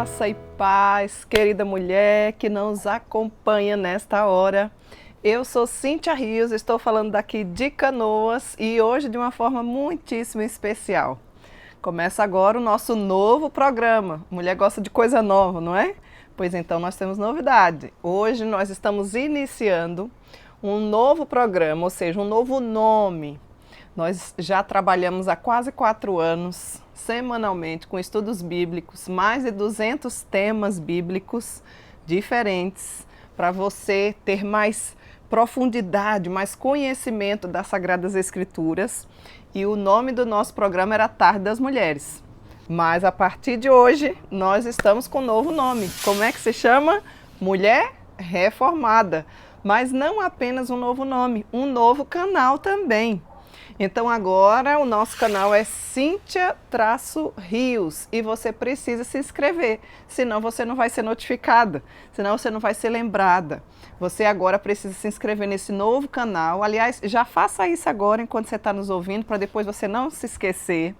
Graça e paz, querida mulher que nos acompanha nesta hora. Eu sou Cíntia Rios, estou falando daqui de Canoas e hoje de uma forma muitíssimo especial. Começa agora o nosso novo programa. Mulher gosta de coisa nova, não é? Pois então nós temos novidade. Hoje nós estamos iniciando um novo programa, ou seja, um novo nome. Nós já trabalhamos há quase 4 anos, semanalmente, com estudos bíblicos, mais de 200 temas bíblicos diferentes, para você ter mais profundidade, mais conhecimento das Sagradas Escrituras. E o nome do nosso programa era Tarde das Mulheres. Mas a partir de hoje, nós estamos com um novo nome. Como é que se chama? Mulher Reformada. Mas não apenas um novo nome, um novo canal também. Então agora o nosso canal é Cíntia-Rios e você precisa se inscrever, senão você não vai ser notificada, senão você não vai ser lembrada. Você agora precisa se inscrever nesse novo canal. Aliás, já faça isso agora enquanto você está nos ouvindo, para depois você não se esquecer.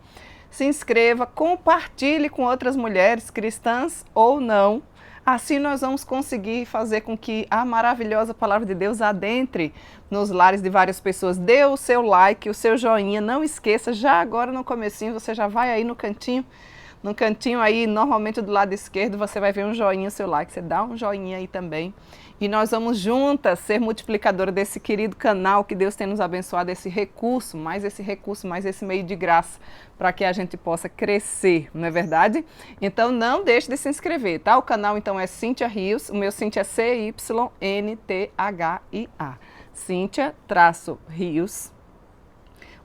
Se inscreva, compartilhe com outras mulheres cristãs ou não. Assim nós vamos conseguir fazer com que a maravilhosa palavra de Deus adentre nos lares de várias pessoas. Dê o seu like, o seu joinha, não esqueça, já agora no comecinho, você já vai aí no cantinho aí, normalmente do lado esquerdo, você vai ver um joinha, o seu like, você dá um joinha aí também. E nós vamos juntas ser multiplicadora desse querido canal que Deus tem nos abençoado, esse recurso, mais esse meio de graça, para que a gente possa crescer, não é verdade? Então não deixe de se inscrever, tá? O canal então é Cíntia Rios, o meu Cíntia é C-Y-N-T-H-I-A. Cíntia-Rios,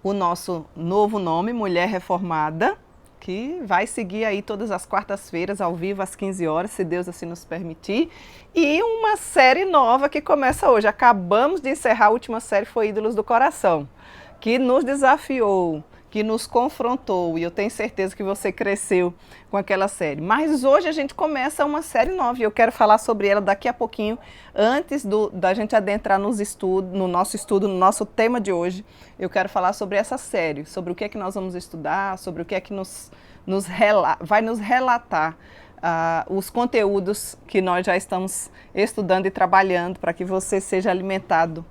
o nosso novo nome, Mulher Reformada, que vai seguir aí todas as quartas-feiras, ao vivo, às 15 horas, se Deus assim nos permitir. E uma série nova que começa hoje. Acabamos de encerrar a última série, foi Ídolos do Coração, que nos desafiou, que nos confrontou, e eu tenho certeza que você cresceu com aquela série. Mas hoje a gente começa uma série nova, e eu quero falar sobre ela daqui a pouquinho, antes da gente adentrar no nosso tema de hoje. Eu quero falar sobre essa série, sobre o que é que nós vamos estudar, sobre o que é que vai nos relatar os conteúdos que nós já estamos estudando e trabalhando para que você seja alimentado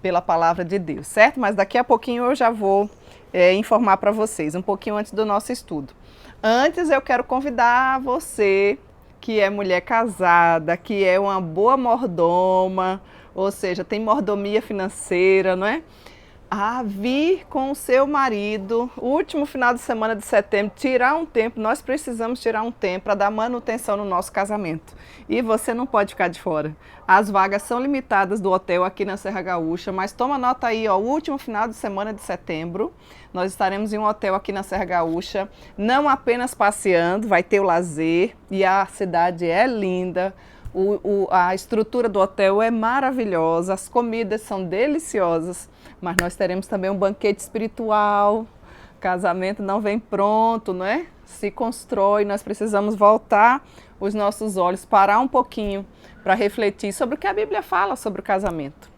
pela palavra de Deus, certo? Mas daqui a pouquinho eu já vou informar para vocês, um pouquinho antes do nosso estudo. Antes eu quero convidar você, que é mulher casada, que é uma boa mordoma, ou seja, tem mordomia financeira, não é? A vir com o seu marido, o último final de semana de setembro, tirar um tempo, nós precisamos tirar um tempo para dar manutenção no nosso casamento. E você não pode ficar de fora. As vagas são limitadas do hotel aqui na Serra Gaúcha, mas toma nota aí, ó, o último final de semana de setembro, nós estaremos em um hotel aqui na Serra Gaúcha, não apenas passeando, vai ter o lazer e a cidade é linda. A estrutura do hotel é maravilhosa, as comidas são deliciosas, mas nós teremos também um banquete espiritual. Casamento não vem pronto, não é? Se constrói, nós precisamos voltar os nossos olhos, parar um pouquinho para refletir sobre o que a Bíblia fala sobre o casamento.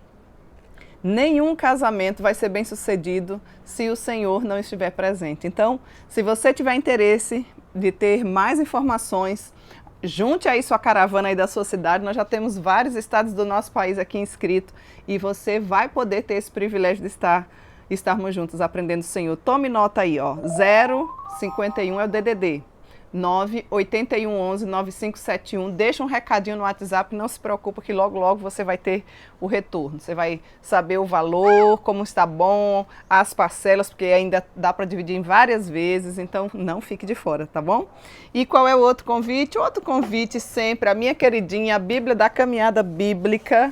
Nenhum casamento vai ser bem sucedido se o Senhor não estiver presente. Então, se você tiver interesse de ter mais informações, junte aí sua caravana aí da sua cidade, nós já temos vários estados do nosso país aqui inscritos e você vai poder ter esse privilégio de estarmos juntos aprendendo o Senhor. Tome nota aí, ó, 051 é o DDD, 981119571, deixa um recadinho no WhatsApp, não se preocupa que logo logo você vai ter o retorno, você vai saber o valor, como está bom, as parcelas, porque ainda dá para dividir em várias vezes, então não fique de fora, tá bom? E qual é o outro convite? Outro convite sempre, a minha queridinha, a Bíblia da Caminhada Bíblica.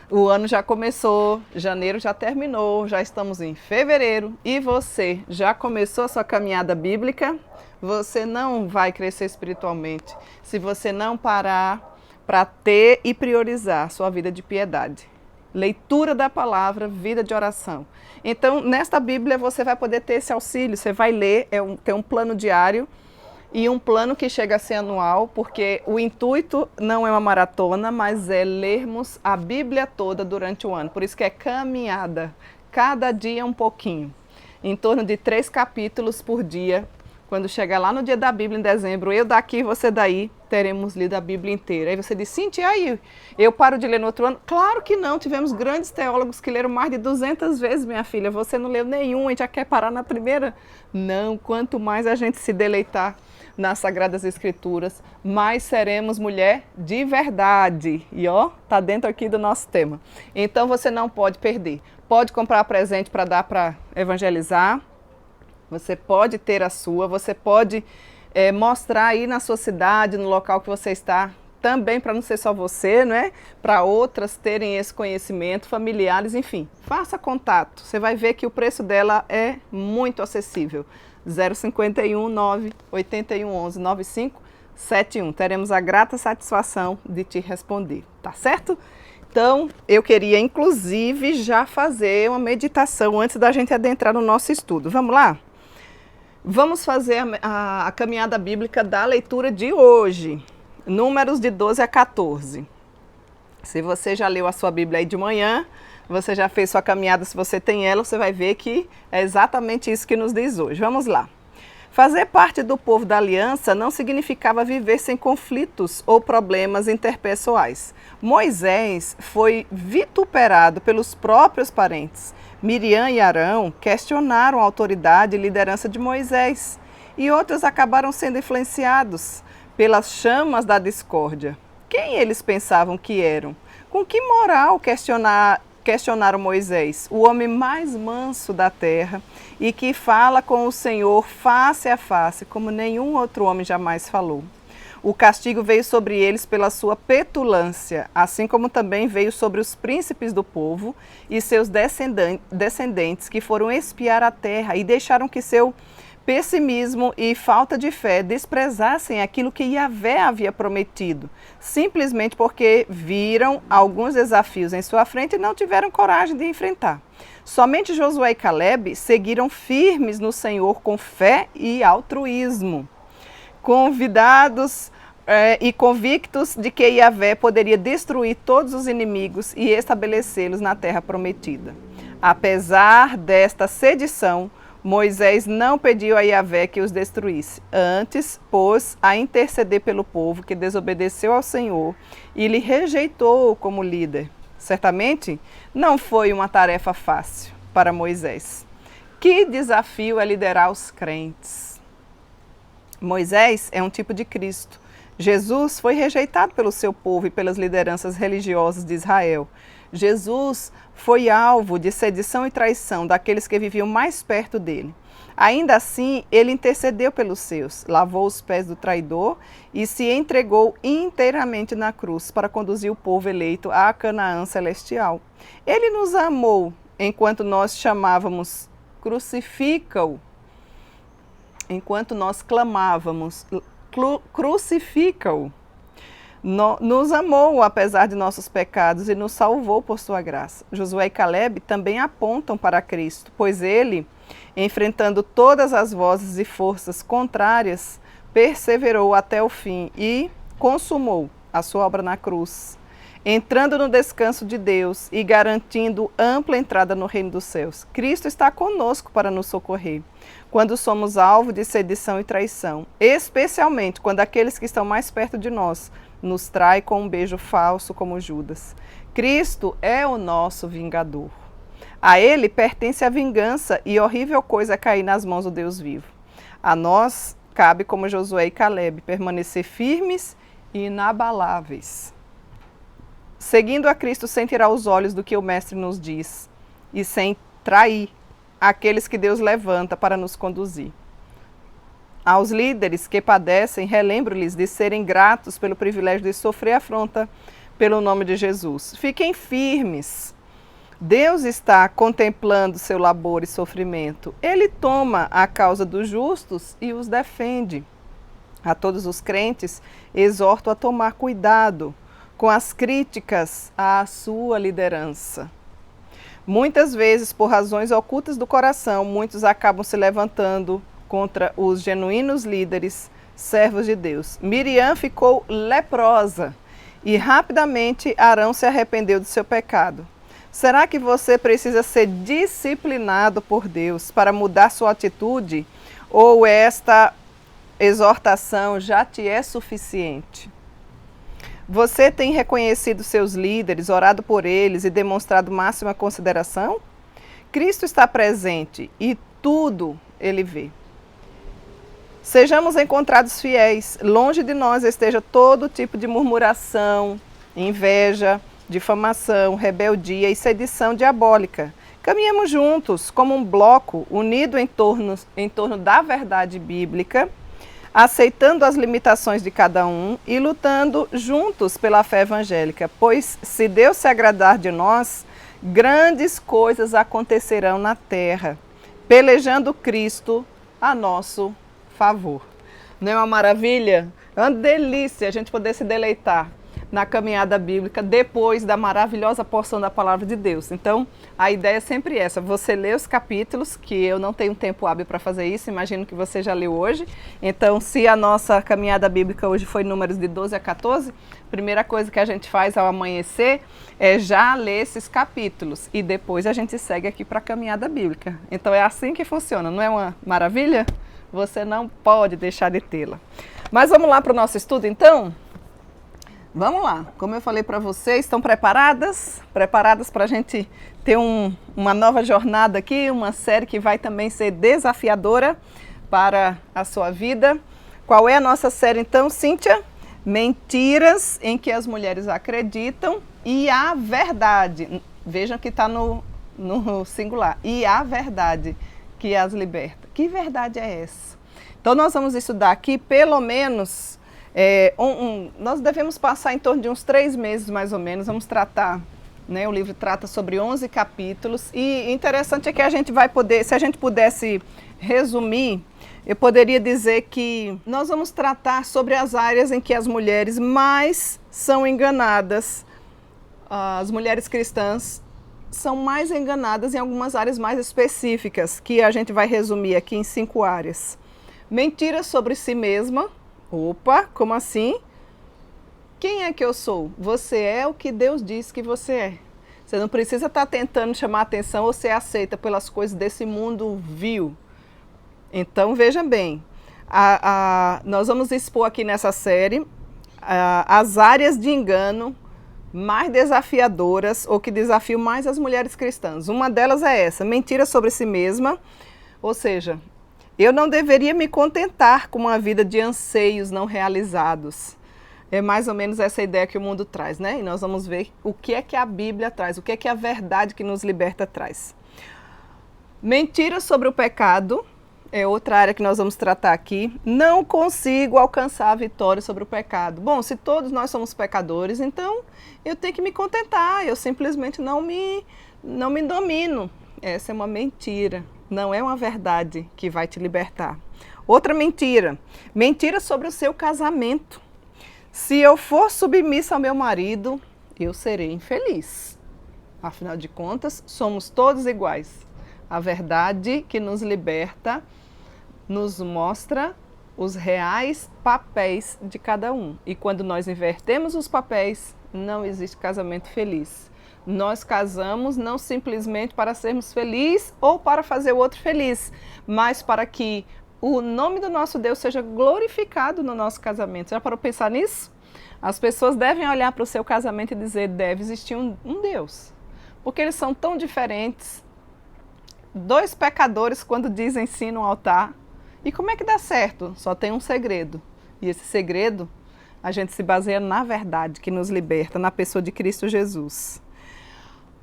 O ano já começou, janeiro já terminou, já estamos em fevereiro e você já começou a sua caminhada bíblica? Você não vai crescer espiritualmente se você não parar para ter e priorizar sua vida de piedade. Leitura da palavra, vida de oração. Então, nesta Bíblia você vai poder ter esse auxílio, você vai ler, tem um plano diário e um plano que chega a ser anual, porque o intuito não é uma maratona, mas é lermos a Bíblia toda durante o ano. Por isso que é caminhada, cada dia um pouquinho. Em torno de 3 capítulos por dia, Quando chegar lá no dia da Bíblia, em dezembro, eu daqui, você daí, teremos lido a Bíblia inteira. Aí você diz, Cíntia, aí, eu paro de ler no outro ano? Claro que não, tivemos grandes teólogos que leram mais de 200 vezes, minha filha. Você não leu nenhum e já quer parar na primeira? Não, quanto mais a gente se deleitar nas Sagradas Escrituras, mais seremos mulher de verdade. E ó, tá dentro aqui do nosso tema. Então você não pode perder. Pode comprar presente para dar para evangelizar. Você pode ter a sua, você pode mostrar aí na sua cidade, no local que você está, também para não ser só você, não é? Para outras terem esse conhecimento, familiares, enfim. Faça contato, você vai ver que o preço dela é muito acessível. 051 981 11 9571. Teremos a grata satisfação de te responder, tá certo? Então, eu queria inclusive já fazer uma meditação antes da gente adentrar no nosso estudo. Vamos lá? Vamos fazer a caminhada bíblica da leitura de hoje, Números de 12 a 14. Se você já leu a sua Bíblia aí de manhã, você já fez sua caminhada, se você tem ela, você vai ver que é exatamente isso que nos diz hoje. Vamos lá. Fazer parte do povo da aliança não significava viver sem conflitos ou problemas interpessoais. Moisés foi vituperado pelos próprios parentes. Miriam e Arão questionaram a autoridade e liderança de Moisés, e outros acabaram sendo influenciados pelas chamas da discórdia. Quem eles pensavam que eram? Com que moral questionaram Moisés, o homem mais manso da terra e que fala com o Senhor face a face, como nenhum outro homem jamais falou? O castigo veio sobre eles pela sua petulância, assim como também veio sobre os príncipes do povo e seus descendentes que foram espiar a terra e deixaram que seu pessimismo e falta de fé desprezassem aquilo que Yahvé havia prometido, simplesmente porque viram alguns desafios em sua frente e não tiveram coragem de enfrentar. Somente Josué e Caleb seguiram firmes no Senhor com fé e altruísmo, convidados e convictos de que Yahvé poderia destruir todos os inimigos e estabelecê-los na terra prometida. Apesar desta sedição, Moisés não pediu a Yahvé que os destruísse, antes pôs a interceder pelo povo que desobedeceu ao Senhor e lhe rejeitou como líder. Certamente não foi uma tarefa fácil para Moisés. Que desafio é liderar os crentes! Moisés é um tipo de Cristo. Jesus foi rejeitado pelo seu povo e pelas lideranças religiosas de Israel. Jesus foi alvo de sedição e traição daqueles que viviam mais perto dele. Ainda assim, ele intercedeu pelos seus, lavou os pés do traidor e se entregou inteiramente na cruz para conduzir o povo eleito à Canaã celestial. Ele nos amou enquanto nós chamávamos, crucifica-o, enquanto nós clamávamos, crucifica-o. Nos amou apesar de nossos pecados e nos salvou por sua graça. Josué e Caleb também apontam para Cristo, pois ele, enfrentando todas as vozes e forças contrárias, perseverou até o fim e consumou a sua obra na cruz, entrando no descanso de Deus e garantindo ampla entrada no reino dos céus. Cristo está conosco para nos socorrer quando somos alvo de sedição e traição, especialmente quando aqueles que estão mais perto de nós nos trai com um beijo falso como Judas. Cristo é o nosso vingador. A ele pertence a vingança e horrível coisa é cair nas mãos do Deus vivo. A nós cabe, como Josué e Caleb, permanecer firmes e inabaláveis, seguindo a Cristo sem tirar os olhos do que o Mestre nos diz e sem trair aqueles que Deus levanta para nos conduzir. Aos líderes que padecem, relembro-lhes de serem gratos pelo privilégio de sofrer afronta pelo nome de Jesus. Fiquem firmes. Deus está contemplando seu labor e sofrimento. Ele toma a causa dos justos e os defende. A todos os crentes, exorto a tomar cuidado com as críticas à sua liderança. Muitas vezes, por razões ocultas do coração, muitos acabam se levantando contra os genuínos líderes, servos de Deus. Miriam ficou leprosa e rapidamente Arão se arrependeu do seu pecado. Será que você precisa ser disciplinado por Deus para mudar sua atitude Ou esta exortação já te é suficiente? Você tem reconhecido seus líderes, orado por eles e demonstrado máxima consideração? Cristo está presente e tudo ele vê. Sejamos encontrados fiéis, longe de nós esteja todo tipo de murmuração, inveja, difamação, rebeldia e sedição diabólica. Caminhemos juntos, como um bloco, unido em torno da verdade bíblica, aceitando as limitações de cada um e lutando juntos pela fé evangélica, pois se Deus se agradar de nós, grandes coisas acontecerão na terra, pelejando Cristo a nosso favor. Não é uma maravilha? É uma delícia a gente poder se deleitar na caminhada bíblica depois da maravilhosa porção da palavra de Deus. Então, a ideia é sempre essa, você lê os capítulos, que eu não tenho tempo hábil para fazer isso, imagino que você já leu hoje. Então, se a nossa caminhada bíblica hoje foi números de 12 a 14, a primeira coisa que a gente faz ao amanhecer é já ler esses capítulos e depois a gente segue aqui para a caminhada bíblica. Então, é assim que funciona, não é uma maravilha? Você não pode deixar de tê-la. Mas vamos lá para o nosso estudo, então? Vamos lá. Como eu falei para vocês, estão preparadas? Preparadas para a gente ter uma nova jornada aqui, uma série que vai também ser desafiadora para a sua vida. Qual é a nossa série, então, Cíntia? Mentiras em que as mulheres acreditam e a verdade. Vejam que está no singular. E a verdade que as liberta. Que verdade é essa? Então, nós vamos estudar aqui, pelo menos, nós devemos passar em torno de uns 3 meses, mais ou menos, vamos tratar, né, o livro trata sobre 11 capítulos, e interessante é que a gente vai poder, se a gente pudesse resumir, eu poderia dizer que nós vamos tratar sobre as áreas em que as mulheres mais são enganadas, as mulheres cristãs são mais enganadas em algumas áreas mais específicas, que a gente vai resumir aqui em 5 áreas. Mentiras sobre si mesma. Opa, como assim? Quem é que eu sou? Você é o que Deus diz que você é. Você não precisa estar tentando chamar atenção ou ser aceita pelas coisas desse mundo vil. Então, veja bem, nós vamos expor aqui nessa série as áreas de engano mais desafiadoras ou que desafiam mais as mulheres cristãs. Uma delas é essa, mentira sobre si mesma, ou seja, eu não deveria me contentar com uma vida de anseios não realizados. É mais ou menos essa ideia que o mundo traz, né? E nós vamos ver o que é que a Bíblia traz, o que é que a verdade que nos liberta traz. Mentira sobre o pecado é outra área que nós vamos tratar aqui. Não consigo alcançar a vitória sobre o pecado. Bom, se todos nós somos pecadores, então eu tenho que me contentar, eu simplesmente não me domino. Essa é uma mentira. Não é uma verdade que vai te libertar. Outra mentira. Mentira sobre o seu casamento. Se eu for submissa ao meu marido, eu serei infeliz. Afinal de contas, somos todos iguais. A verdade que nos liberta nos mostra os reais papéis de cada um. E quando nós invertemos os papéis, não existe casamento feliz. Nós casamos não simplesmente para sermos felizes ou para fazer o outro feliz, mas para que o nome do nosso Deus seja glorificado no nosso casamento. Já parou para pensar nisso? As pessoas devem olhar para o seu casamento e dizer, deve existir um Deus. Porque eles são tão diferentes. 2 pecadores, quando dizem sim no altar. E como é que dá certo? Só tem um segredo. E esse segredo, a gente se baseia na verdade que nos liberta, na pessoa de Cristo Jesus.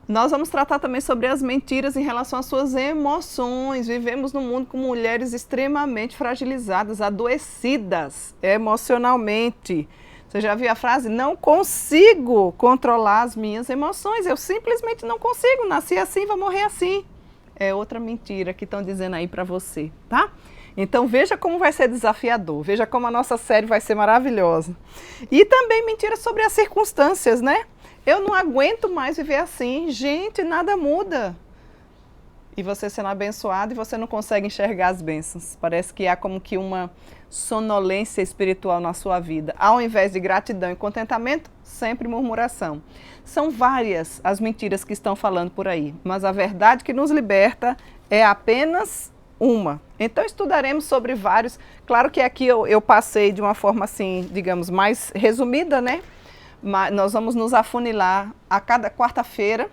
Nós vamos tratar também sobre as mentiras em relação às suas emoções. Vivemos num mundo com mulheres extremamente fragilizadas, adoecidas emocionalmente. Você já viu a frase? Não consigo controlar as minhas emoções. Eu simplesmente não consigo. Nasci assim, vou morrer assim. É outra mentira que estão dizendo aí para você, tá? Então veja como vai ser desafiador. Veja como a nossa série vai ser maravilhosa. E também mentiras sobre as circunstâncias, né? Eu não aguento mais viver assim. Gente, nada muda. E você sendo abençoado e você não consegue enxergar as bênçãos. Parece que há como que uma sonolência espiritual na sua vida. Ao invés de gratidão e contentamento, sempre murmuração. São várias as mentiras que estão falando por aí. Mas a verdade que nos liberta é apenas uma. Então estudaremos sobre vários. Claro que aqui eu passei de uma forma assim, digamos, mais resumida, né? Mas nós vamos nos afunilar a cada quarta-feira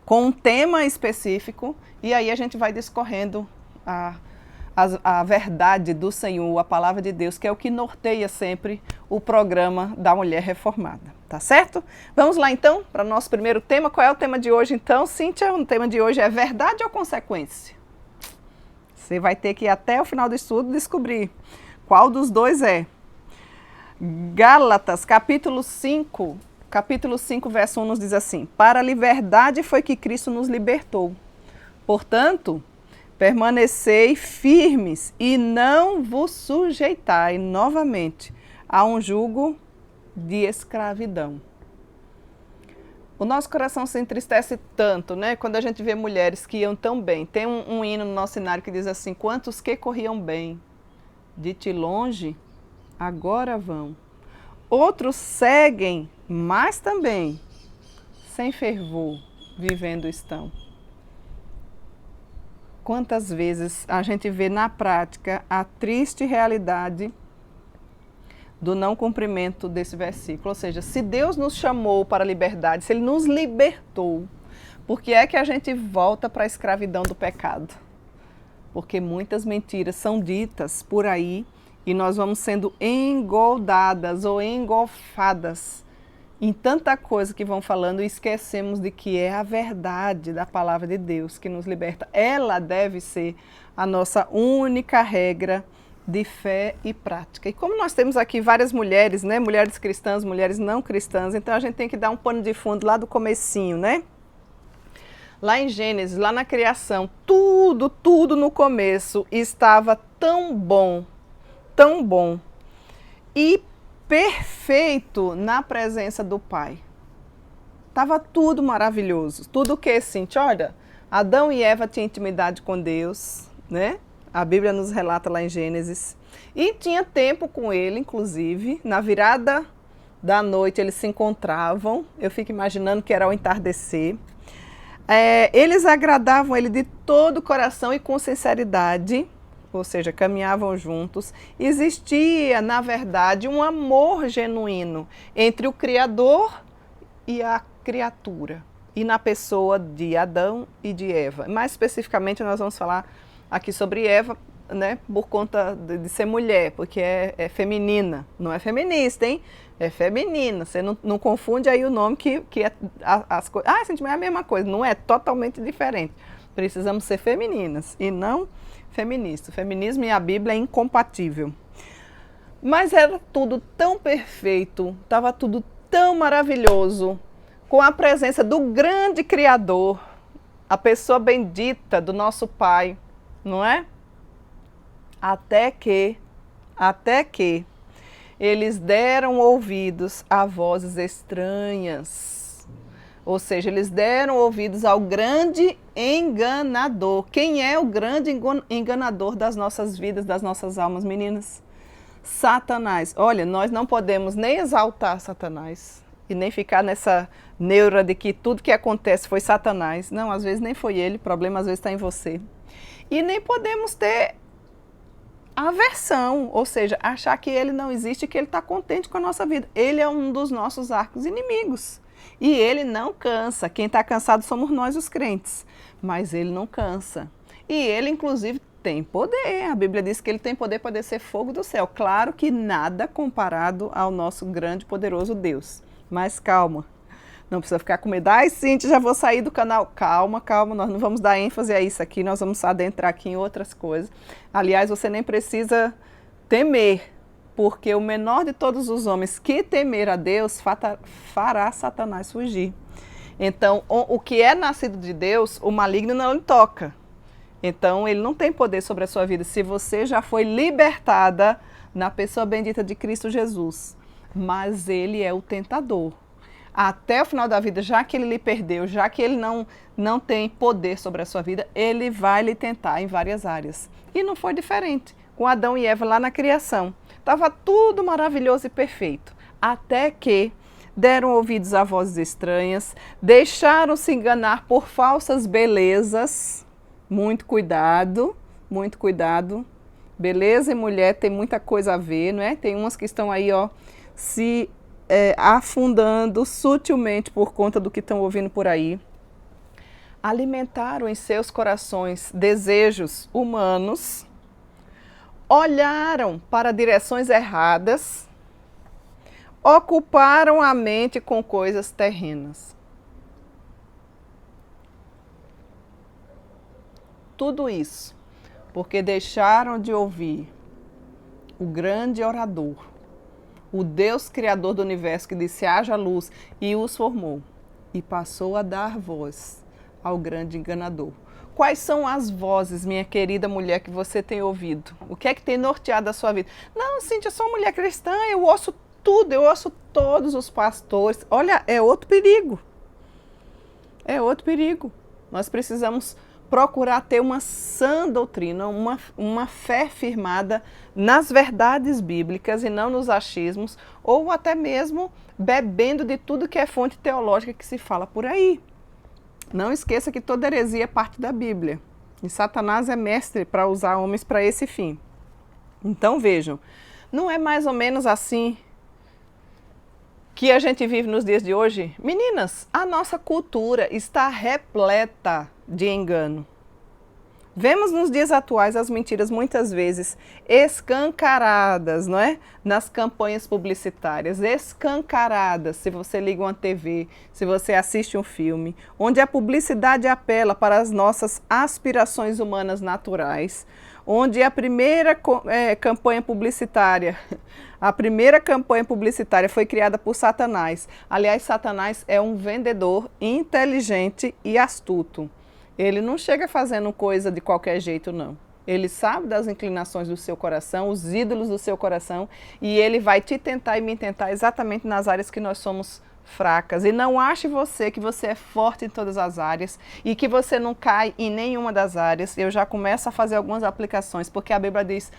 com um tema específico e aí a gente vai discorrendo a verdade do Senhor, a palavra de Deus, que é o que norteia sempre o programa da Mulher Reformada, tá certo? Vamos lá então para o nosso primeiro tema. Qual é o tema de hoje então, Cíntia? O tema de hoje é verdade ou consequência? Você vai ter que ir até o final do estudo descobrir qual dos dois é. Gálatas, capítulo 5, verso 1 nos diz assim: para a liberdade foi que Cristo nos libertou. Portanto, permanecei firmes e não vos sujeitai novamente a um jugo de escravidão. O nosso coração se entristece tanto, né? Quando a gente vê mulheres que iam tão bem. Tem um hino no nosso cenário que diz assim: quantos que corriam bem, de ti longe, agora vão. Outros seguem, mas também, sem fervor, vivendo estão. Quantas vezes a gente vê na prática a triste realidade do não cumprimento desse versículo. Ou seja, se Deus nos chamou para a liberdade, se Ele nos libertou, por que é que a gente volta para a escravidão do pecado? Porque muitas mentiras são ditas por aí e nós vamos sendo engoldadas ou engolfadas em tanta coisa que vão falando e esquecemos de que é a verdade da palavra de Deus que nos liberta. Ela deve ser a nossa única regra de fé e prática. E como nós temos aqui várias mulheres, né? Mulheres cristãs, mulheres não cristãs, então a gente tem que dar um pano de fundo lá do comecinho, né? Lá em Gênesis, lá na criação, tudo no começo estava tão bom e perfeito na presença do Pai. Estava tudo maravilhoso. Tudo o que, Cíntia? Olha, Adão e Eva tinham intimidade com Deus, né? A Bíblia nos relata lá em Gênesis. E tinha tempo com ele, inclusive. Na virada da noite eles se encontravam. Eu fico imaginando que era ao entardecer. Eles agradavam ele de todo o coração e com sinceridade. Ou seja, caminhavam juntos. Existia, na verdade, um amor genuíno entre o Criador e a criatura. E na pessoa de Adão e de Eva. Mais especificamente, nós vamos falar aqui sobre Eva, né, por conta de ser mulher, porque é feminina, não é feminista, hein? É feminina, você não confunde aí o nome que é as coisas. Ah, sentimento é a mesma coisa, não é, totalmente diferente. Precisamos ser femininas e não feministas. O feminismo e a Bíblia é incompatível. Mas era tudo tão perfeito, estava tudo tão maravilhoso, com a presença do grande Criador, a pessoa bendita do nosso Pai, não é? Até que eles deram ouvidos a vozes estranhas. Ou seja, eles deram ouvidos ao grande enganador. Quem é o grande enganador das nossas vidas, das nossas almas, meninas? Satanás. Olha, nós não podemos nem exaltar Satanás e nem ficar nessa neura de que tudo que acontece foi Satanás. Não, às vezes nem foi ele, o problema às vezes está em você. E nem podemos ter aversão, ou seja, achar que ele não existe e que ele está contente com a nossa vida. Ele é um dos nossos arcos inimigos. E ele não cansa. Quem está cansado somos nós, os crentes. Mas ele não cansa. E ele, inclusive, tem poder. A Bíblia diz que ele tem poder para descer fogo do céu. Claro que nada comparado ao nosso grande e poderoso Deus. Mas calma. Não precisa ficar com medo. Ai, Cíntia, já vou sair do canal. Calma, nós não vamos dar ênfase a isso aqui, nós vamos adentrar aqui em outras coisas. Aliás, você nem precisa temer, porque o menor de todos os homens que temer a Deus fará Satanás fugir. Então, o que é nascido de Deus, o maligno não lhe toca. Então, ele não tem poder sobre a sua vida. Se você já foi libertada na pessoa bendita de Cristo Jesus, mas ele é o tentador. Até o final da vida, já que ele lhe perdeu, já que ele não tem poder sobre a sua vida, ele vai lhe tentar em várias áreas. E não foi diferente com Adão e Eva lá na criação. Estava tudo maravilhoso e perfeito. Até que deram ouvidos a vozes estranhas, deixaram-se enganar por falsas belezas. Muito cuidado, muito cuidado. Beleza e mulher tem muita coisa a ver, não é? Tem umas que estão aí, ó, se afundando sutilmente por conta do que estão ouvindo por aí. Alimentaram em seus corações desejos humanos, olharam para direções erradas, ocuparam a mente com coisas terrenas. Tudo isso porque deixaram de ouvir o grande orador, o Deus criador do universo que disse haja luz e os formou e passou a dar voz ao grande enganador. Quais são as vozes, minha querida mulher, que você tem ouvido? O que é que tem norteado a sua vida? Não, Cíntia, eu sou uma mulher cristã, eu ouço tudo, eu ouço todos os pastores. Olha, é outro perigo. É outro perigo. Nós precisamos procurar ter uma sã doutrina, uma fé firmada nas verdades bíblicas e não nos achismos, ou até mesmo bebendo de tudo que é fonte teológica que se fala por aí. Não esqueça que toda heresia é parte da Bíblia. E Satanás é mestre para usar homens para esse fim. Então vejam, não é mais ou menos assim que a gente vive nos dias de hoje? Meninas, a nossa cultura está repleta de engano. Vemos nos dias atuais as mentiras muitas vezes escancaradas, não é? Nas campanhas publicitárias, escancaradas, se você liga uma TV, se você assiste um filme, onde a publicidade apela para as nossas aspirações humanas naturais, onde a primeira campanha publicitária foi criada por Satanás. Aliás, Satanás é um vendedor inteligente e astuto. Ele não chega fazendo coisa de qualquer jeito, não. Ele sabe das inclinações do seu coração, os ídolos do seu coração, e ele vai te tentar e me tentar exatamente nas áreas que nós somos fracas. E não ache você que você é forte em todas as áreas e que você não cai em nenhuma das áreas. Eu já começo a fazer algumas aplicações, porque a Bíblia diz,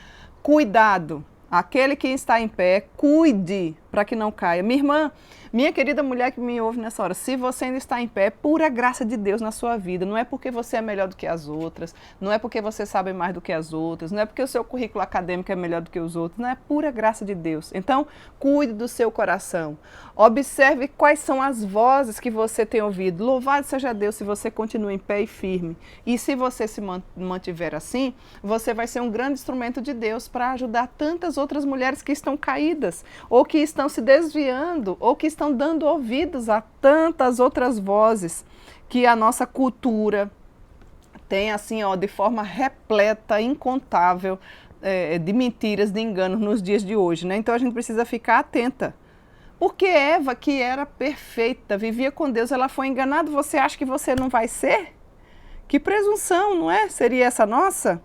cuidado, aquele que está em pé, cuide para que não caia. Minha irmã, minha querida mulher que me ouve nessa hora, se você ainda está em pé, é pura graça de Deus na sua vida. Não é porque você é melhor do que as outras, não é porque você sabe mais do que as outras, não é porque o seu currículo acadêmico é melhor do que os outros, não é pura graça de Deus. Então, cuide do seu coração. Observe quais são as vozes que você tem ouvido. Louvado seja Deus se você continua em pé e firme. E se você se mantiver assim, você vai ser um grande instrumento de Deus para ajudar tantas outras mulheres que estão caídas, ou que estão se desviando, ou que estão dando ouvidos a tantas outras vozes que a nossa cultura tem assim, ó, de forma repleta, incontável, de mentiras, de enganos nos dias de hoje, né? Então a gente precisa ficar atenta. Porque Eva, que era perfeita, vivia com Deus, ela foi enganada, você acha que você não vai ser? Que presunção, não é? Seria essa nossa?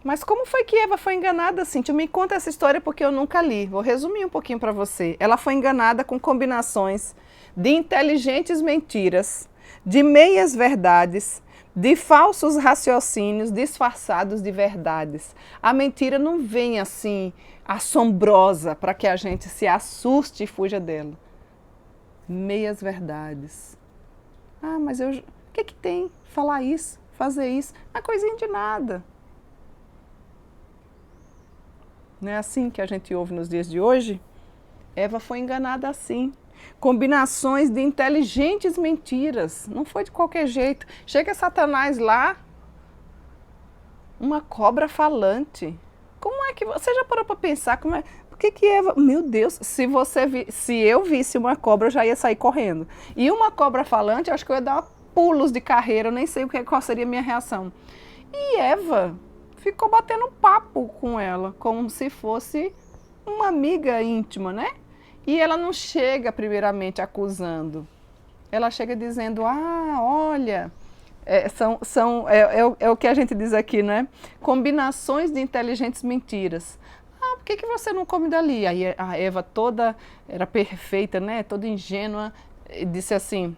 Mas como foi que Eva foi enganada, Cíntia? Me conta essa história porque eu nunca li. Vou resumir um pouquinho para você. Ela foi enganada com combinações de inteligentes mentiras, de meias verdades, de falsos raciocínios disfarçados de verdades. A mentira não vem assim, assombrosa, para que a gente se assuste e fuja dela. Meias verdades. Ah, mas o que tem? Falar isso, fazer isso, não é coisinha de nada. Não é assim que a gente ouve nos dias de hoje? Eva foi enganada assim. Combinações de inteligentes mentiras. Não foi de qualquer jeito. Chega Satanás lá, uma cobra falante. Como é que você já parou para pensar? Por que Eva... Meu Deus, se eu visse uma cobra, eu já ia sair correndo. E uma cobra falante, eu acho que eu ia dar pulos de carreira, eu nem sei qual seria a minha reação. E Eva ficou batendo papo com ela, como se fosse uma amiga íntima, né? E ela não chega primeiramente acusando. Ela chega dizendo, olha, é o que a gente diz aqui, né? Combinações de inteligentes mentiras. Por que você não come dali? Aí a Eva toda, era perfeita, né? Toda ingênua, disse assim,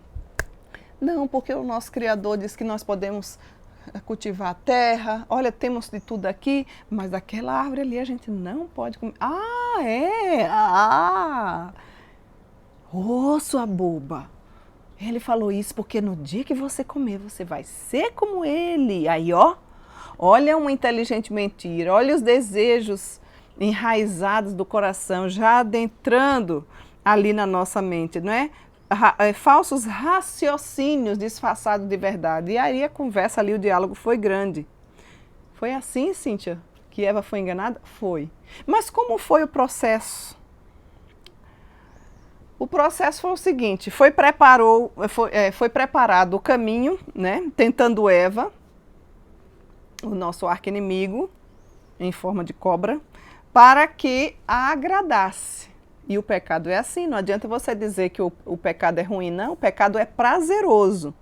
não, porque o nosso Criador disse que nós podemos cultivar a terra, olha, temos de tudo aqui, mas aquela árvore ali a gente não pode comer. Sua boba, ele falou isso porque no dia que você comer, você vai ser como ele. Aí, ó, olha uma inteligente mentira, olha os desejos enraizados do coração, já adentrando ali na nossa mente, não é? Falsos raciocínios disfarçados de verdade. E aí a conversa ali, o diálogo foi grande. Foi assim, Cíntia, que Eva foi enganada? Foi. Mas como foi o processo? O processo foi o seguinte, foi preparado o caminho, né, tentando Eva, o nosso arqui-inimigo, em forma de cobra, para que a agradasse. E o pecado é assim, não adianta você dizer que o pecado é ruim, não, o pecado é prazeroso.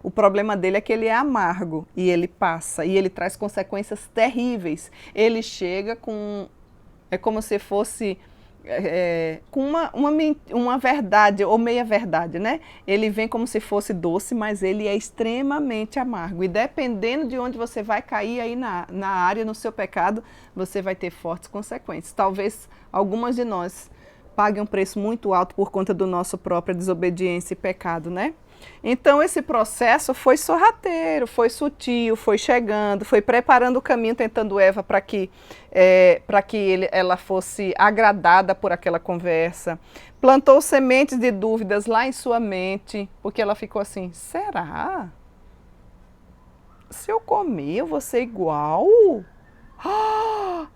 O problema dele é que ele é amargo, e ele passa, e ele traz consequências terríveis. Ele chega com, é como se fosse... com uma verdade ou meia verdade, né? Ele vem como se fosse doce, mas ele é extremamente amargo. E dependendo de onde você vai cair aí na área, no seu pecado, você vai ter fortes consequências. Talvez algumas de nós paguem um preço muito alto por conta do nosso própria desobediência e pecado, né? Então esse processo foi sorrateiro, foi sutil, foi chegando, foi preparando o caminho, tentando Eva para que ela fosse agradada por aquela conversa. Plantou sementes de dúvidas lá em sua mente, porque ela ficou assim, será? Se eu comer, eu vou ser igual? Ah!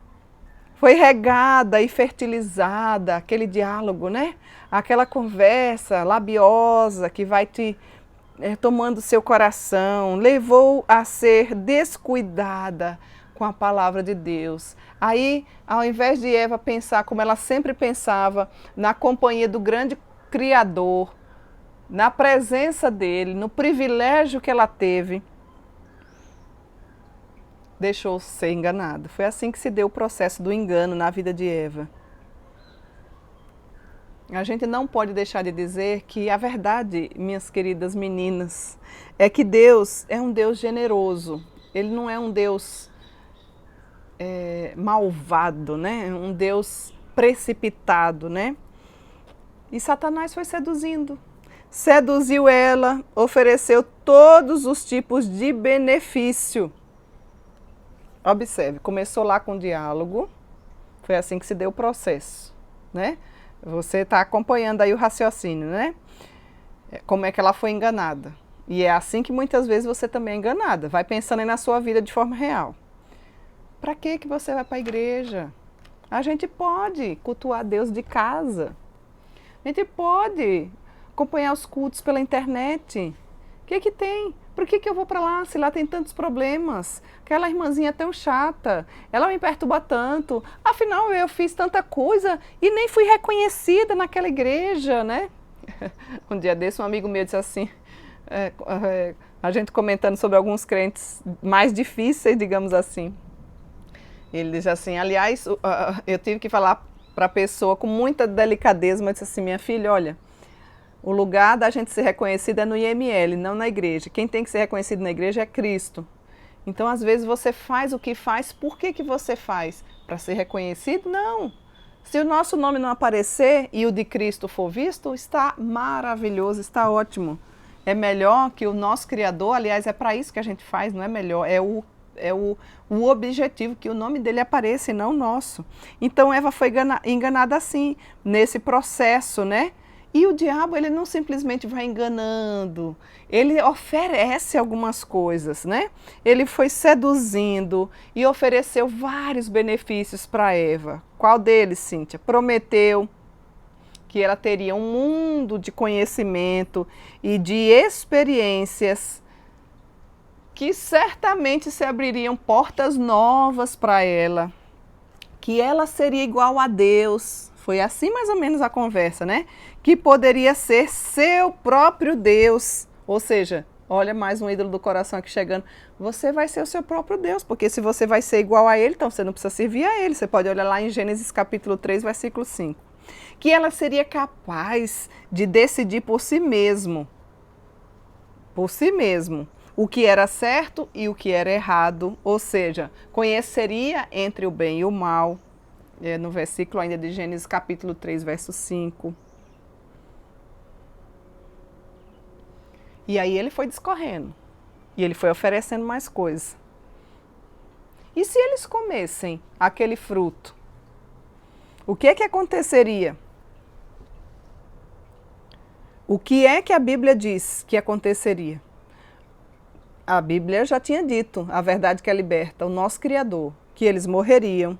Foi regada e fertilizada, aquele diálogo, né? Aquela conversa labiosa que vai te tomando seu coração, levou a ser descuidada com a palavra de Deus. Aí, ao invés de Eva pensar como ela sempre pensava, na companhia do grande Criador, na presença dele, no privilégio que ela teve, deixou ser enganada. Foi assim que se deu o processo do engano na vida de Eva. A gente não pode deixar de dizer que a verdade, minhas queridas meninas, é que Deus é um Deus generoso. Ele não é um Deus malvado, né? Um Deus precipitado, né? E Satanás foi seduzindo. Seduziu ela, ofereceu todos os tipos de benefício. Observe, começou lá com diálogo, foi assim que se deu o processo, né? Você está acompanhando aí o raciocínio, né? Como é que ela foi enganada. E é assim que muitas vezes você também é enganada. Vai pensando aí na sua vida de forma real. Para que você vai para a igreja? A gente pode cultuar Deus de casa. A gente pode acompanhar os cultos pela internet. O que tem? Por que eu vou para lá se lá tem tantos problemas? Aquela irmãzinha é tão chata, ela me perturba tanto. Afinal, eu fiz tanta coisa e nem fui reconhecida naquela igreja, né? Um dia desse, um amigo meu disse assim, a gente comentando sobre alguns crentes mais difíceis, digamos assim. Ele disse assim, aliás, eu tive que falar para a pessoa com muita delicadeza, mas disse assim, minha filha, olha, o lugar da gente ser reconhecida é no IML, não na igreja. Quem tem que ser reconhecido na igreja é Cristo. Então, às vezes, você faz o que faz, por que você faz? Para ser reconhecido? Não. Se o nosso nome não aparecer e o de Cristo for visto, está maravilhoso, está ótimo. É melhor que o nosso Criador, aliás, é para isso que a gente faz, não é melhor, é o objetivo, que o nome dele apareça e não o nosso. Então, Eva foi enganada assim, nesse processo, né? E o diabo, ele não simplesmente vai enganando, ele oferece algumas coisas, né? Ele foi seduzindo e ofereceu vários benefícios para Eva. Qual deles, Cíntia? Prometeu que ela teria um mundo de conhecimento e de experiências que certamente se abririam portas novas para ela, que ela seria igual a Deus. Foi assim mais ou menos a conversa, né? Que poderia ser seu próprio Deus. Ou seja, olha mais um ídolo do coração aqui chegando. Você vai ser o seu próprio Deus, porque se você vai ser igual a ele, então você não precisa servir a ele. Você pode olhar lá em Gênesis capítulo 3, versículo 5. Que ela seria capaz de decidir por si mesmo, o que era certo e o que era errado. Ou seja, conheceria entre o bem e o mal. No versículo ainda de Gênesis capítulo 3, verso 5. E aí ele foi discorrendo. E ele foi oferecendo mais coisas. E se eles comessem aquele fruto? O que é que aconteceria? O que é que a Bíblia diz que aconteceria? A Bíblia já tinha dito, a verdade que é liberta, o nosso Criador, que eles morreriam,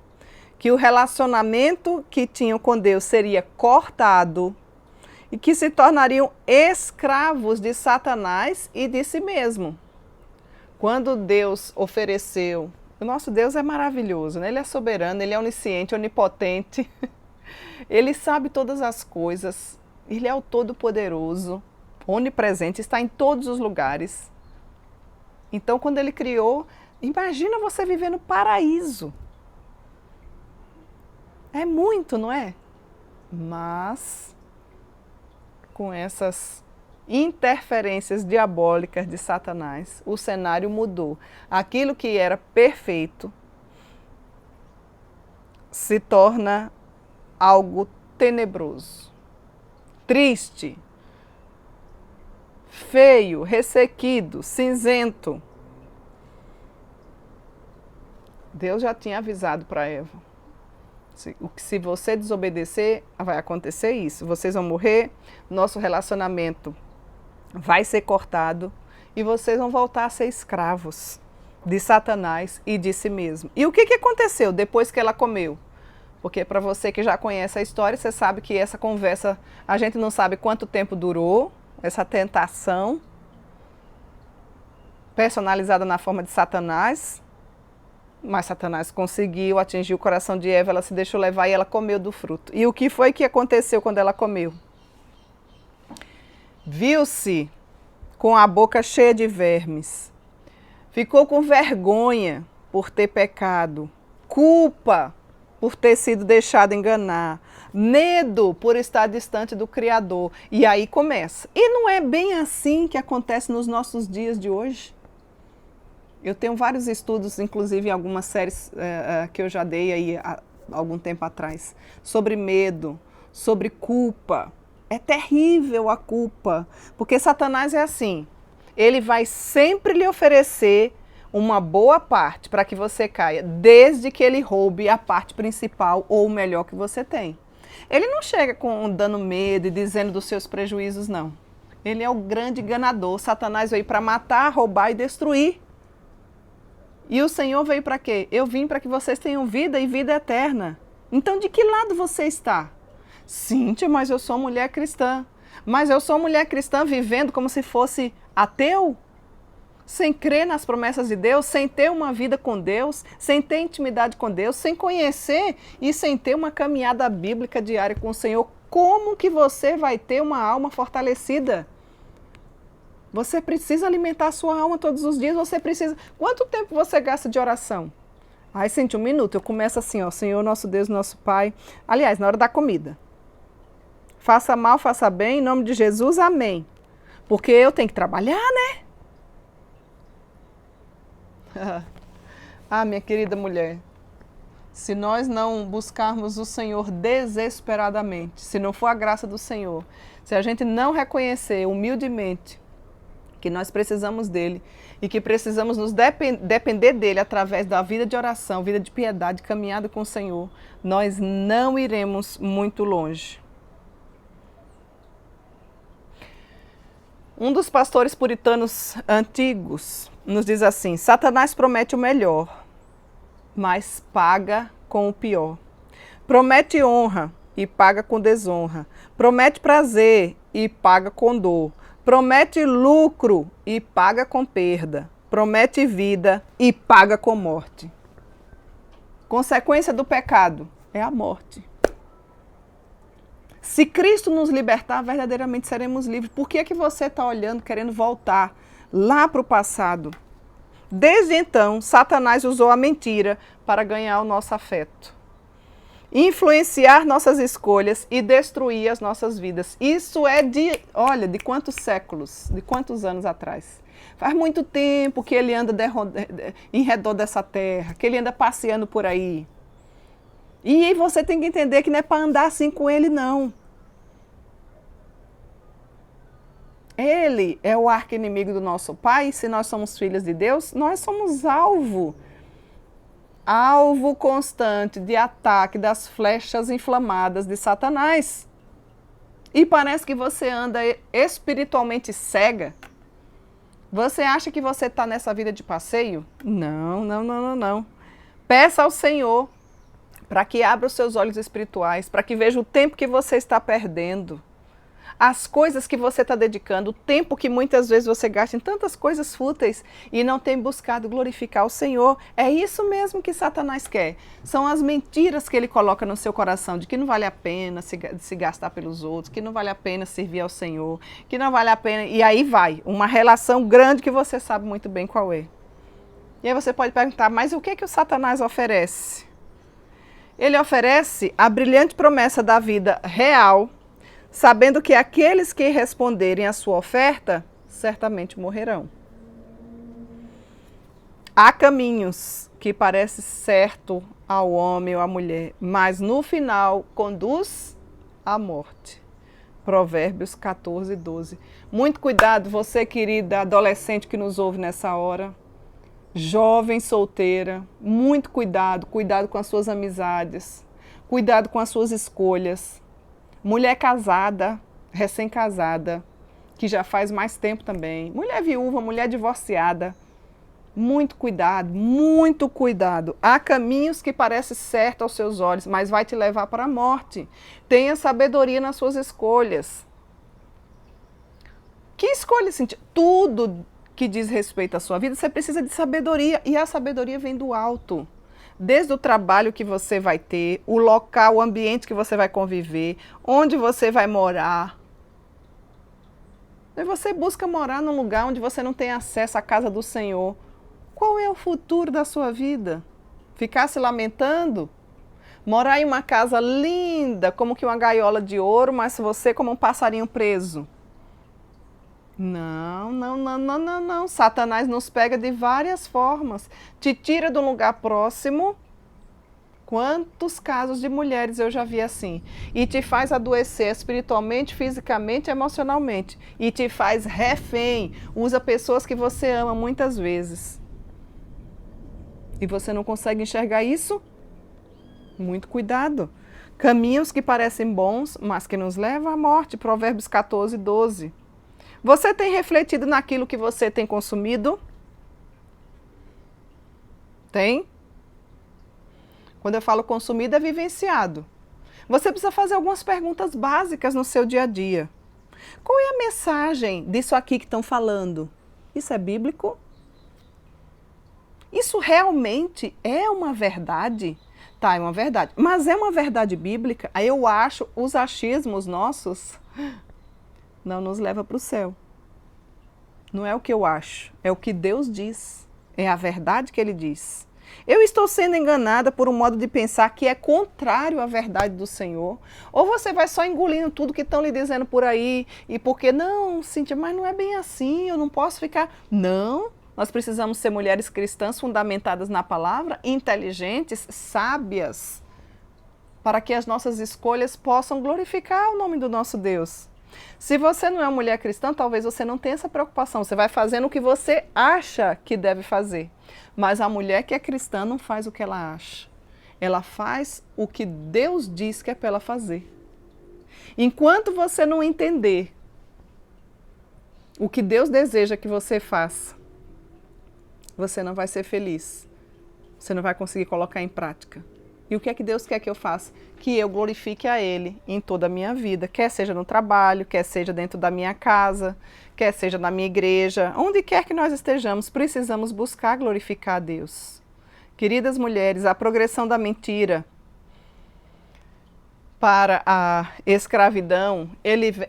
que o relacionamento que tinham com Deus seria cortado e que se tornariam escravos de Satanás e de si mesmo. Quando Deus ofereceu, o nosso Deus é maravilhoso, né? Ele é soberano, Ele é onisciente, onipotente, Ele sabe todas as coisas, Ele é o Todo-Poderoso, onipresente, está em todos os lugares. Então, quando Ele criou, imagina você viver no paraíso. É muito, não é? Mas, com essas interferências diabólicas de Satanás, o cenário mudou. Aquilo que era perfeito se torna algo tenebroso, triste, feio, ressequido, cinzento. Deus já tinha avisado para Eva. Se você desobedecer, vai acontecer isso. Vocês vão morrer, nosso relacionamento vai ser cortado e vocês vão voltar a ser escravos de Satanás e de si mesmo. E o que aconteceu depois que ela comeu? Porque para você que já conhece a história, você sabe que essa conversa, a gente não sabe quanto tempo durou, essa tentação personalizada na forma de Satanás. Mas Satanás conseguiu atingir o coração de Eva, ela se deixou levar e ela comeu do fruto. E o que foi que aconteceu quando ela comeu? Viu-se com a boca cheia de vermes, ficou com vergonha por ter pecado, culpa por ter sido deixada enganar, medo por estar distante do Criador. E aí começa. E não é bem assim que acontece nos nossos dias de hoje? Eu tenho vários estudos, inclusive em algumas séries que eu já dei aí há algum tempo atrás, sobre medo, sobre culpa. É terrível a culpa, porque Satanás é assim, ele vai sempre lhe oferecer uma boa parte para que você caia, desde que ele roube a parte principal ou o melhor que você tem. Ele não chega dando medo e dizendo dos seus prejuízos, não. Ele é o grande enganador. Satanás veio para matar, roubar e destruir. E o Senhor veio para quê? Eu vim para que vocês tenham vida e vida eterna. Então, de que lado você está? Cíntia, mas eu sou mulher cristã. Mas eu sou mulher cristã vivendo como se fosse ateu? Sem crer nas promessas de Deus, sem ter uma vida com Deus, sem ter intimidade com Deus, sem conhecer e sem ter uma caminhada bíblica diária com o Senhor. Como que você vai ter uma alma fortalecida? Você precisa alimentar a sua alma todos os dias, você precisa... Quanto tempo você gasta de oração? Ai, sente um minuto, eu começo assim, ó, Senhor, nosso Deus, nosso Pai. Aliás, na hora da comida. Faça mal, faça bem, em nome de Jesus, amém. Porque eu tenho que trabalhar, né? Ah, minha querida mulher, se nós não buscarmos o Senhor desesperadamente, se não for a graça do Senhor, se a gente não reconhecer humildemente que nós precisamos dele e que precisamos nos depender dele através da vida de oração, vida de piedade, caminhada com o Senhor, nós não iremos muito longe. Um dos pastores puritanos antigos nos diz assim: Satanás promete o melhor, mas paga com o pior. Promete honra e paga com desonra. Promete prazer e paga com dor. Promete lucro e paga com perda. Promete vida e paga com morte. Consequência do pecado é a morte. Se Cristo nos libertar, verdadeiramente seremos livres. Por que é que você está olhando, querendo voltar lá para o passado? Desde então, Satanás usou a mentira para ganhar o nosso afeto, influenciar nossas escolhas e destruir as nossas vidas. Isso é de quantos séculos, de quantos anos atrás? Faz muito tempo que ele anda em redor dessa terra, que ele anda passeando por aí. E aí você tem que entender que não é para andar assim com ele, não. Ele é o arqui-inimigo do nosso Pai. Se nós somos filhos de Deus, nós somos alvo alvo constante de ataque das flechas inflamadas de Satanás. E parece que você anda espiritualmente cega. Você acha que você está nessa vida de passeio? Não, não, não, não, não. Peça ao Senhor para que abra os seus olhos espirituais, para que veja o tempo que você está perdendo, as coisas que você está dedicando, o tempo que muitas vezes você gasta em tantas coisas fúteis e não tem buscado glorificar o Senhor. É isso mesmo que Satanás quer. São as mentiras que ele coloca no seu coração, de que não vale a pena se gastar pelos outros, que não vale a pena servir ao Senhor, que não vale a pena... E aí vai, uma relação grande que você sabe muito bem qual é. E aí você pode perguntar, mas o que o Satanás oferece? Ele oferece a brilhante promessa da vida real, sabendo que aqueles que responderem à sua oferta, certamente morrerão. Há caminhos que parecem certo ao homem ou à mulher, mas no final conduz à morte. Provérbios 14, 12. Muito cuidado, você querida adolescente que nos ouve nessa hora, jovem solteira, muito cuidado, cuidado com as suas amizades, cuidado com as suas escolhas. Mulher casada, recém-casada, que já faz mais tempo também. Mulher viúva, mulher divorciada. Muito cuidado, muito cuidado. Há caminhos que parecem certos aos seus olhos, mas vai te levar para a morte. Tenha sabedoria nas suas escolhas. Que escolha, Cíntia? Tudo que diz respeito à sua vida, você precisa de sabedoria. E a sabedoria vem do alto. Desde o trabalho que você vai ter, o local, o ambiente que você vai conviver, onde você vai morar. E você busca morar num lugar onde você não tem acesso à casa do Senhor. Qual é o futuro da sua vida? Ficar se lamentando? Morar em uma casa linda, como que uma gaiola de ouro, mas você como um passarinho preso? Não, não, não, não, não, não. Satanás nos pega de várias formas. Te tira de um lugar próximo. Quantos casos de mulheres eu já vi assim? E te faz adoecer espiritualmente, fisicamente, emocionalmente. E te faz refém. Usa pessoas que você ama muitas vezes. E você não consegue enxergar isso? Muito cuidado. Caminhos que parecem bons, mas que nos levam à morte. Provérbios 14, 12. Você tem refletido naquilo que você tem consumido? Tem? Quando eu falo consumido, é vivenciado. Você precisa fazer algumas perguntas básicas no seu dia a dia. Qual é a mensagem disso aqui que estão falando? Isso é bíblico? Isso realmente é uma verdade? Tá, é uma verdade. Mas é uma verdade bíblica? Aí eu acho os achismos nossos não nos leva para o céu. Não é o que eu acho, é o que Deus diz. É a verdade que Ele diz. Eu estou sendo enganada por um modo de pensar que é contrário à verdade do Senhor? Ou você vai só engolindo tudo que estão lhe dizendo por aí e porque, não, Cíntia, mas não é bem assim, eu não posso ficar... Não, nós precisamos ser mulheres cristãs fundamentadas na palavra, inteligentes, sábias, para que as nossas escolhas possam glorificar o nome do nosso Deus. Se você não é uma mulher cristã, talvez você não tenha essa preocupação. Você vai fazendo o que você acha que deve fazer. Mas a mulher que é cristã não faz o que ela acha. Ela faz o que Deus diz que é para ela fazer. Enquanto você não entender o que Deus deseja que você faça, você não vai ser feliz. Você não vai conseguir colocar em prática. E o que é que Deus quer que eu faça? Que eu glorifique a Ele em toda a minha vida, quer seja no trabalho, quer seja dentro da minha casa, quer seja na minha igreja, onde quer que nós estejamos, precisamos buscar glorificar a Deus. Queridas mulheres, a progressão da mentira para a escravidão,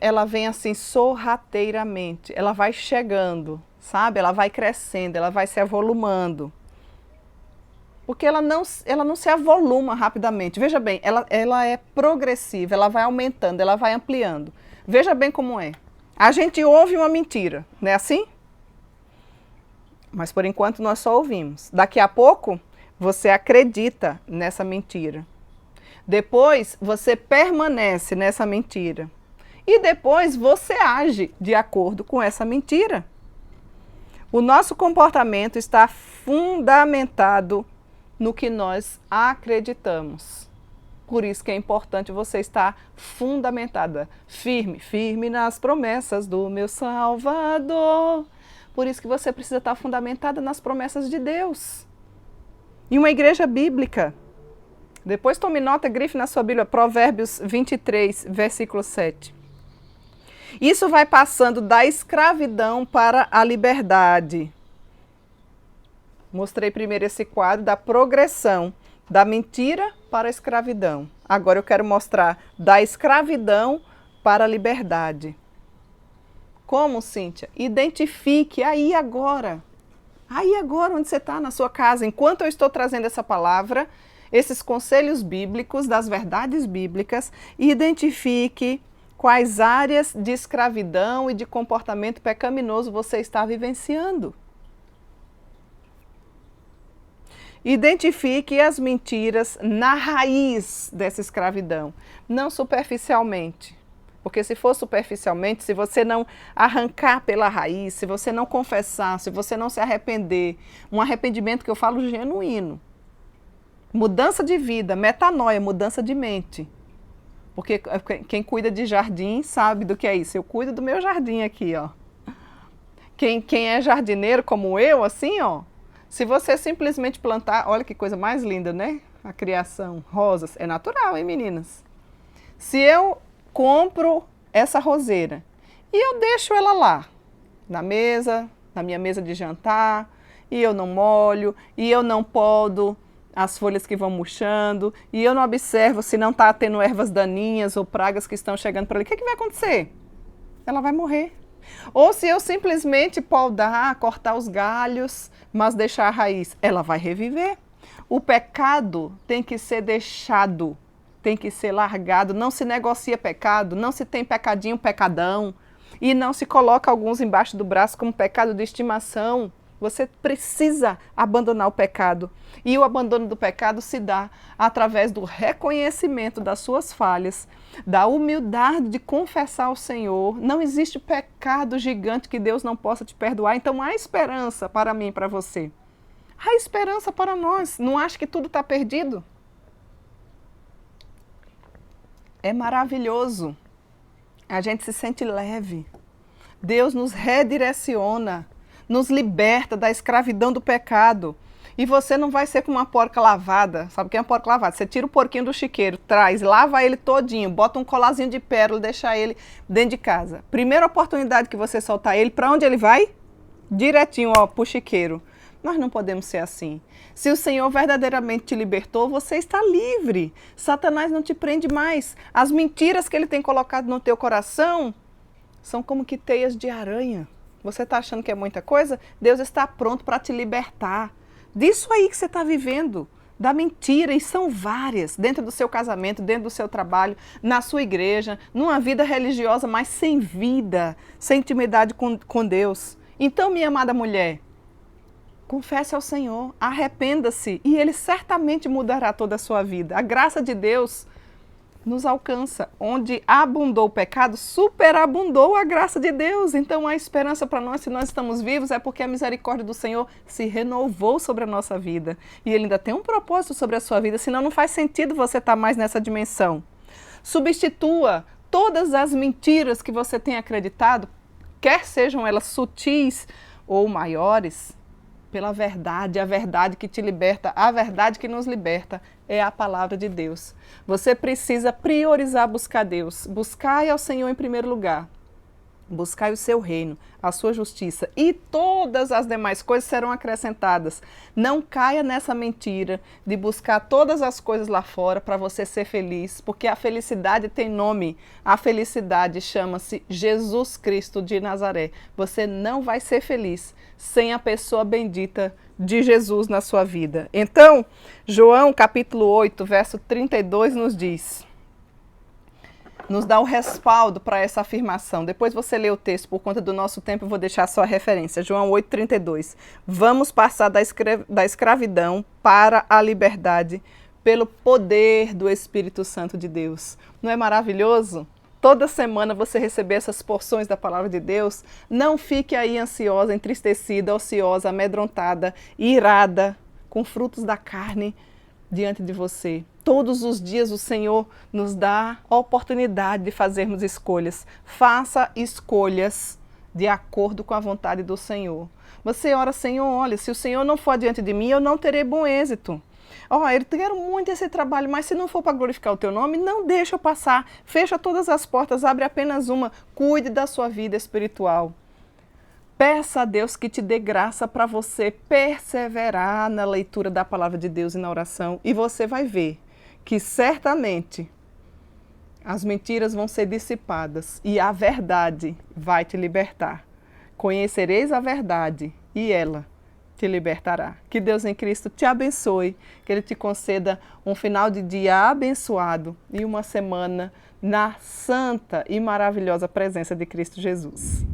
ela vem assim sorrateiramente, ela vai chegando, sabe? Ela vai crescendo, ela vai se avolumando. Porque ela não se avoluma rapidamente. Veja bem, ela é progressiva, ela vai aumentando, ela vai ampliando. Veja bem como é. A gente ouve uma mentira, não é assim? Mas por enquanto nós só ouvimos. Daqui a pouco você acredita nessa mentira. Depois você permanece nessa mentira. E depois você age de acordo com essa mentira. O nosso comportamento está fundamentado no que nós acreditamos. Por isso que é importante você estar fundamentada, firme nas promessas do meu Salvador. Por isso que você precisa estar fundamentada nas promessas de Deus. Em uma igreja bíblica. Depois tome nota, grife na sua Bíblia, Provérbios 23, versículo 7. Isso vai passando da escravidão para a liberdade. Mostrei primeiro esse quadro da progressão da mentira para a escravidão. Agora eu quero mostrar da escravidão para a liberdade. Como, Cíntia? Identifique aí agora. Aí agora onde você está, na sua casa. Enquanto eu estou trazendo essa palavra, esses conselhos bíblicos, das verdades bíblicas, identifique quais áreas de escravidão e de comportamento pecaminoso você está vivenciando. Identifique as mentiras na raiz dessa escravidão, não superficialmente. Porque se for superficialmente, se você não arrancar pela raiz, se você não confessar, se você não se arrepender, um arrependimento que eu falo genuíno, mudança de vida, metanoia, mudança de mente. Porque quem cuida de jardim sabe do que é isso. Eu cuido do meu jardim aqui, ó. Quem é jardineiro como eu, assim, ó, se você simplesmente plantar, olha que coisa mais linda, né? A criação, rosas, é natural, hein, meninas? Se eu compro essa roseira e eu deixo ela lá, na mesa, na minha mesa de jantar, e eu não molho, e eu não podo as folhas que vão murchando, e eu não observo se não está tendo ervas daninhas ou pragas que estão chegando para ali, o que vai acontecer? Ela vai morrer. Ou se eu simplesmente podar, cortar os galhos, mas deixar a raiz, ela vai reviver. O pecado tem que ser deixado, tem que ser largado, não se negocia pecado, não se tem pecadinho, pecadão, e não se coloca alguns embaixo do braço como pecado de estimação. Você precisa abandonar o pecado. E o abandono do pecado se dá através do reconhecimento das suas falhas, da humildade de confessar ao Senhor. Não existe pecado gigante que Deus não possa te perdoar. Então há esperança para mim e para você. Há esperança para nós. Não acha que tudo está perdido? É maravilhoso. A gente se sente leve. Deus nos redireciona, nos liberta da escravidão do pecado. E você não vai ser como uma porca lavada. Sabe o que é uma porca lavada? Você tira o porquinho do chiqueiro, traz, lava ele todinho, bota um colarzinho de pérola, deixa ele dentro de casa. Primeira oportunidade que você soltar ele, para onde ele vai? Direitinho, ó, pro chiqueiro. Nós não podemos ser assim. Se o Senhor verdadeiramente te libertou, você está livre. Satanás não te prende mais. As mentiras que ele tem colocado no teu coração são como que teias de aranha. Você está achando que é muita coisa? Deus está pronto para te libertar disso aí que você está vivendo, da mentira, e são várias, dentro do seu casamento, dentro do seu trabalho, na sua igreja, numa vida religiosa, mas sem vida, sem intimidade com Deus. Então, minha amada mulher, confesse ao Senhor, arrependa-se e Ele certamente mudará toda a sua vida. A graça de Deus nos alcança. Onde abundou o pecado, superabundou a graça de Deus. Então a esperança para nós, se nós estamos vivos, é porque a misericórdia do Senhor se renovou sobre a nossa vida. E Ele ainda tem um propósito sobre a sua vida, senão não faz sentido você estar mais nessa dimensão. Substitua todas as mentiras que você tem acreditado, quer sejam elas sutis ou maiores, pela verdade, a verdade que te liberta, a verdade que nos liberta é a palavra de Deus. Você precisa priorizar buscar Deus. Buscai ao Senhor em primeiro lugar. Buscai o seu reino, a sua justiça, e todas as demais coisas serão acrescentadas. Não caia nessa mentira de buscar todas as coisas lá fora para você ser feliz, porque a felicidade tem nome. A felicidade chama-se Jesus Cristo de Nazaré. Você não vai ser feliz sem a pessoa bendita de Jesus na sua vida. Então, João capítulo 8, verso 32 nos dá o respaldo para essa afirmação. Depois você lê o texto, por conta do nosso tempo, eu vou deixar só a referência. João 8,32. Vamos passar da escravidão para a liberdade pelo poder do Espírito Santo de Deus. Não é maravilhoso? Toda semana você receber essas porções da palavra de Deus. Não fique aí ansiosa, entristecida, ociosa, amedrontada, irada. com frutos da carne diante de você. Todos os dias o Senhor nos dá a oportunidade de fazermos escolhas. Faça escolhas de acordo com a vontade do Senhor. Você ora, Senhor, olha, se o Senhor não for adiante de mim, eu não terei bom êxito. Eu quero muito esse trabalho, mas se não for para glorificar o teu nome, não deixa eu passar. Fecha todas as portas, abre apenas uma. Cuide da sua vida espiritual. Peça a Deus que te dê graça para você perseverar na leitura da palavra de Deus e na oração. E você vai ver que certamente as mentiras vão ser dissipadas e a verdade vai te libertar. Conhecereis a verdade e ela te libertará. Que Deus em Cristo te abençoe, que Ele te conceda um final de dia abençoado e uma semana na santa e maravilhosa presença de Cristo Jesus.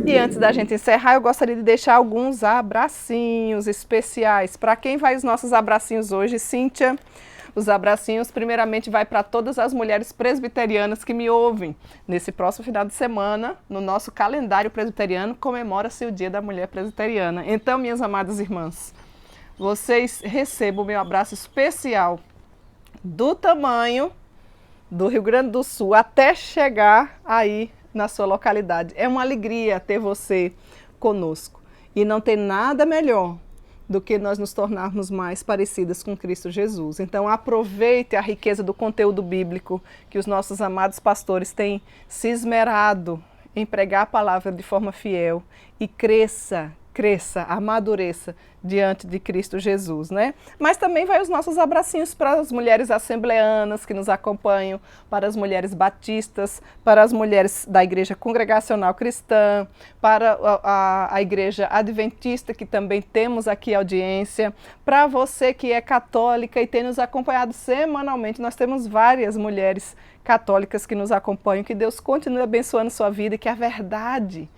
E antes da gente encerrar, eu gostaria de deixar alguns abracinhos especiais. Para quem vai os nossos abracinhos hoje, Cíntia? Os abracinhos, primeiramente, vai para todas as mulheres presbiterianas que me ouvem. Nesse próximo final de semana, no nosso calendário presbiteriano, comemora-se o Dia da Mulher Presbiteriana. Então, minhas amadas irmãs, vocês recebam o meu abraço especial do tamanho do Rio Grande do Sul até chegar aí na sua localidade. É uma alegria ter você conosco. E não tem nada melhor do que nós nos tornarmos mais parecidas com Cristo Jesus. Então aproveite a riqueza do conteúdo bíblico que os nossos amados pastores têm se esmerado em pregar a palavra de forma fiel e cresça, amadureça diante de Cristo Jesus, né? Mas também vai os nossos abracinhos para as mulheres assembleanas que nos acompanham, para as mulheres batistas, para as mulheres da Igreja Congregacional Cristã, para a Igreja Adventista, que também temos aqui audiência, para você que é católica e tem nos acompanhado semanalmente. Nós temos várias mulheres católicas que nos acompanham, que Deus continue abençoando sua vida e que a verdade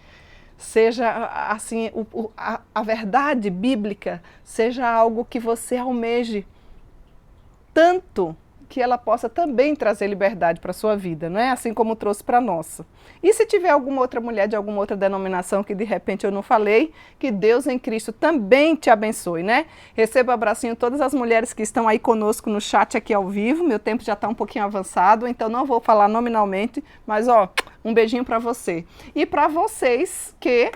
seja assim, a verdade bíblica seja algo que você almeje tanto que ela possa também trazer liberdade para a sua vida, não é? Assim como trouxe para a nossa. E se tiver alguma outra mulher de alguma outra denominação que de repente eu não falei, que Deus em Cristo também te abençoe, né? Receba um abracinho todas as mulheres que estão aí conosco no chat aqui ao vivo. Meu tempo já está um pouquinho avançado, então não vou falar nominalmente, mas um beijinho para você. E para vocês que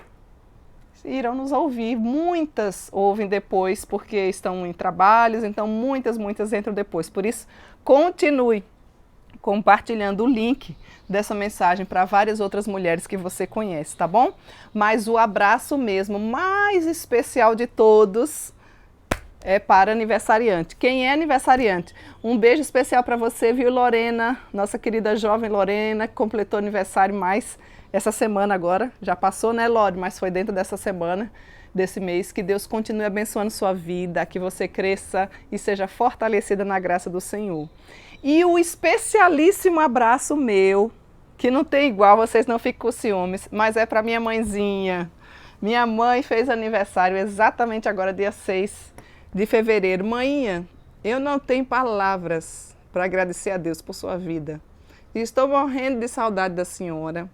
irão nos ouvir, muitas ouvem depois porque estão em trabalhos, então muitas entram depois. Por isso, continue compartilhando o link dessa mensagem para várias outras mulheres que você conhece, tá bom? Mas o abraço mesmo mais especial de todos é para aniversariante. Quem é aniversariante? Um beijo especial para você, viu, Lorena? Nossa querida jovem Lorena, que completou aniversário mais essa semana agora. Já passou, né, Lore? Mas foi dentro dessa semana, desse mês. Que Deus continue abençoando sua vida, que você cresça e seja fortalecida na graça do Senhor. E o especialíssimo abraço meu, que não tem igual, vocês não fiquem com ciúmes, mas é para minha mãezinha. Minha mãe fez aniversário exatamente agora, dia 6 de fevereiro. Mãinha, eu não tenho palavras para agradecer a Deus por sua vida. E estou morrendo de saudade da senhora.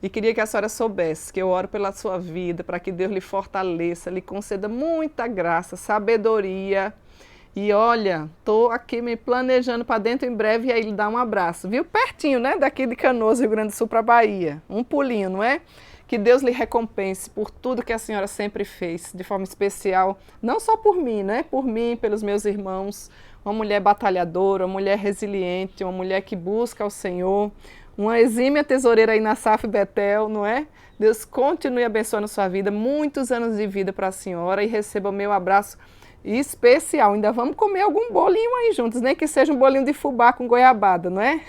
E queria que a senhora soubesse que eu oro pela sua vida, para que Deus lhe fortaleça, lhe conceda muita graça, sabedoria. E olha, estou aqui me planejando para dentro em breve e aí lhe dar um abraço. Viu? Pertinho, né? Daqui de Canoas, Rio Grande do Sul para Bahia. Um pulinho, não é? Que Deus lhe recompense por tudo que a senhora sempre fez, de forma especial, não só por mim, né? Por mim, pelos meus irmãos. Uma mulher batalhadora, uma mulher resiliente, uma mulher que busca o Senhor, uma exímia tesoureira aí na SAF Betel, não é? Deus continue abençoando sua vida, muitos anos de vida para a senhora e receba o meu abraço especial. Ainda vamos comer algum bolinho aí juntos, nem que seja um bolinho de fubá com goiabada, não é?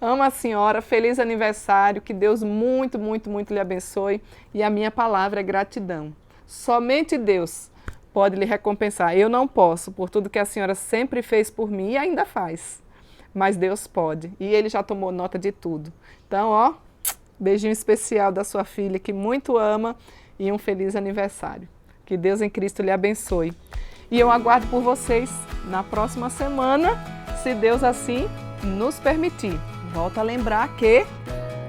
Amo a senhora, feliz aniversário, que Deus muito lhe abençoe e a minha palavra é gratidão. Somente Deus pode lhe recompensar. Eu não posso, por tudo que a senhora sempre fez por mim e ainda faz. Mas Deus pode, e Ele já tomou nota de tudo. Então, beijinho especial da sua filha, que muito ama, e um feliz aniversário. Que Deus em Cristo lhe abençoe. E eu aguardo por vocês na próxima semana, se Deus assim nos permitir. Volto a lembrar que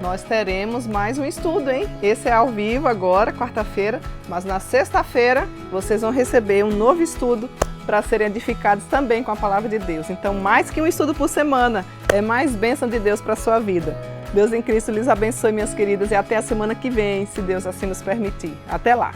nós teremos mais um estudo, hein? Esse é ao vivo agora, quarta-feira, mas na sexta-feira vocês vão receber um novo estudo para serem edificados também com a palavra de Deus. Então, mais que um estudo por semana, é mais bênção de Deus para a sua vida. Deus em Cristo lhes abençoe, minhas queridas, e até a semana que vem, se Deus assim nos permitir. Até lá!